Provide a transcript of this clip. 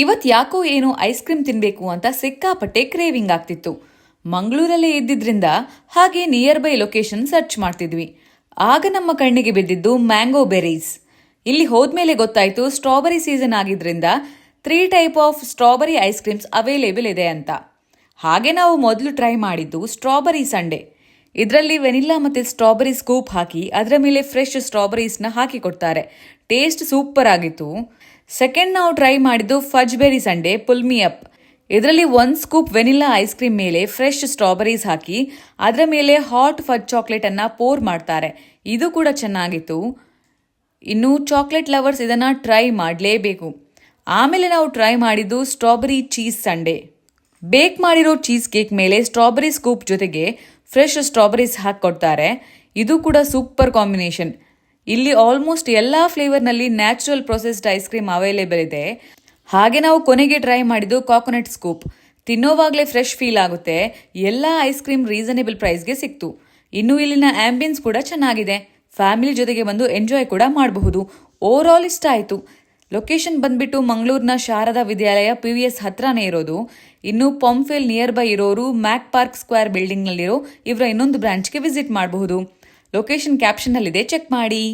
ಇವತ್ತು ಯಾಕೋ ಏನೋ ಐಸ್ ಕ್ರೀಮ್ ತಿನ್ನಬೇಕು ಅಂತ ಸಿಕ್ಕಾಪಟ್ಟೆ ಕ್ರೇವಿಂಗ್ ಆಗ್ತಿತ್ತು. ಮಂಗಳೂರಲ್ಲೇ ಇದ್ದಿದ್ರಿಂದ ಹಾಗೆ ನಿಯರ್ ಬೈ ಲೊಕೇಶನ್ ಸರ್ಚ್ ಮಾಡ್ತಿದ್ವಿ. ಆಗ ನಮ್ಮ ಕಣ್ಣಿಗೆ ಬಿದ್ದಿದ್ದು ಮ್ಯಾಂಗೋ ಬೆರೀಸ್. ಇಲ್ಲಿ ಹೋದ್ಮೇಲೆ ಗೊತ್ತಾಯ್ತು ಸ್ಟ್ರಾಬೆರಿ ಸೀಸನ್ ಆಗಿದ್ರಿಂದ 3 type of strawberry ice creams available ಇದೆ ಅಂತ. ಹಾಗೆ ನಾವು ಮೊದಲು ಟ್ರೈ ಮಾಡಿದ್ದು ಸ್ಟ್ರಾಬೆರಿ ಸಂಡೆ. ಇದರಲ್ಲಿ ವೆನಿಲ್ಲಾ ಮತ್ತು ಸ್ಟ್ರಾಬೆರಿ ಸ್ಕೂಪ್ ಹಾಕಿ ಅದರ ಮೇಲೆ ಫ್ರೆಶ್ ಸ್ಟ್ರಾಬೆರೀಸ್ನ ಹಾಕಿ ಕೊಡ್ತಾರೆ. ಟೇಸ್ಟ್ ಸೂಪರ್ ಆಗಿತ್ತು. ಸೆಕೆಂಡ್ ನಾವು ಟ್ರೈ ಮಾಡಿದ್ದು ಫಜ್ ಬೆರಿ ಸಂಡೆ ಪುಲ್ಮಿ ಅಪ್. ಇದರಲ್ಲಿ 1 ಸ್ಕೂಪ್ ವೆನಿಲ್ಲಾ ಐಸ್ ಕ್ರೀಮ್ ಮೇಲೆ ಫ್ರೆಶ್ ಸ್ಟ್ರಾಬೆರೀಸ್ ಹಾಕಿ ಅದರ ಮೇಲೆ ಹಾಟ್ ಫಜ್ ಚಾಕ್ಲೇಟ್ ಅನ್ನ ಪೋರ್ ಮಾಡ್ತಾರೆ. ಇದು ಕೂಡ ಚೆನ್ನಾಗಿತ್ತು. ಇನ್ನು ಚಾಕ್ಲೇಟ್ ಲವರ್ಸ್ ಇದನ್ನ ಟ್ರೈ ಮಾಡಲೇಬೇಕು. ಆಮೇಲೆ ನಾವು ಟ್ರೈ ಮಾಡಿದ್ದು ಸ್ಟ್ರಾಬೆರಿ ಚೀಸ್ ಸಂಡೆ. ಬೇಕ್ ಮಾಡಿರೋ ಚೀಸ್ ಕೇಕ್ ಮೇಲೆ ಸ್ಟ್ರಾಬೆರಿ ಸ್ಕೂಪ್ ಜೊತೆಗೆ ಫ್ರೆಶ್ ಸ್ಟ್ರಾಬೆರೀಸ್ ಹಾಕಿಕೊಡ್ತಾರೆ. ಇದು ಕೂಡ ಸೂಪರ್ ಕಾಂಬಿನೇಷನ್. ಇಲ್ಲಿ ಆಲ್ಮೋಸ್ಟ್ ಎಲ್ಲ ಫ್ಲೇವರ್ನಲ್ಲಿ natural processed ice cream available ಇದೆ. ಹಾಗೆ ನಾವು ಕೊನೆಗೆ ಟ್ರೈ ಮಾಡಿದ್ದು ಕಾಕೋನಟ್ ಸ್ಕೂಪ್. ತಿನ್ನೋವಾಗಲೇ ಫ್ರೆಶ್ ಫೀಲ್ ಆಗುತ್ತೆ. ಎಲ್ಲ ಐಸ್ ಕ್ರೀಮ್ ರೀಸನೇಬಲ್ ಪ್ರೈಸ್ಗೆ ಸಿಕ್ತು. ಇನ್ನು ಇಲ್ಲಿನ ಆಂಬಿಯನ್ಸ್ ಕೂಡ ಚೆನ್ನಾಗಿದೆ. ಫ್ಯಾಮಿಲಿ ಜೊತೆಗೆ ಬಂದು ಎಂಜಾಯ್ ಕೂಡ ಮಾಡಬಹುದು. ಓವರ್ ಆಲ್ ಇಷ್ಟ ಆಯಿತು. ಲೊಕೇಶನ್ ಬಂದ್ಬಿಟ್ಟು ಮಂಗಳೂರಿನ ಶಾರದಾ ವಿದ್ಯಾಲಯ PVS ಹತ್ರನೇ ಇರೋದು. ಇನ್ನು ಪಂಫೇಲ್ ನಿಯರ್ ಬೈ ಇರೋರು ಮ್ಯಾಕ್ ಪಾರ್ಕ್ ಸ್ಕ್ವೇರ್ ಬಿಲ್ಡಿಂಗ್ನಲ್ಲಿರೋ ಇವರ ಇನ್ನೊಂದು ಬ್ರಾಂಚ್ಗೆ ವಿಸಿಟ್ ಮಾಡಬಹುದು. ಲೊಕೇಶನ್ ಕ್ಯಾಪ್ಷನ್ನಲ್ಲಿದೆ, ಚೆಕ್ ಮಾಡಿ.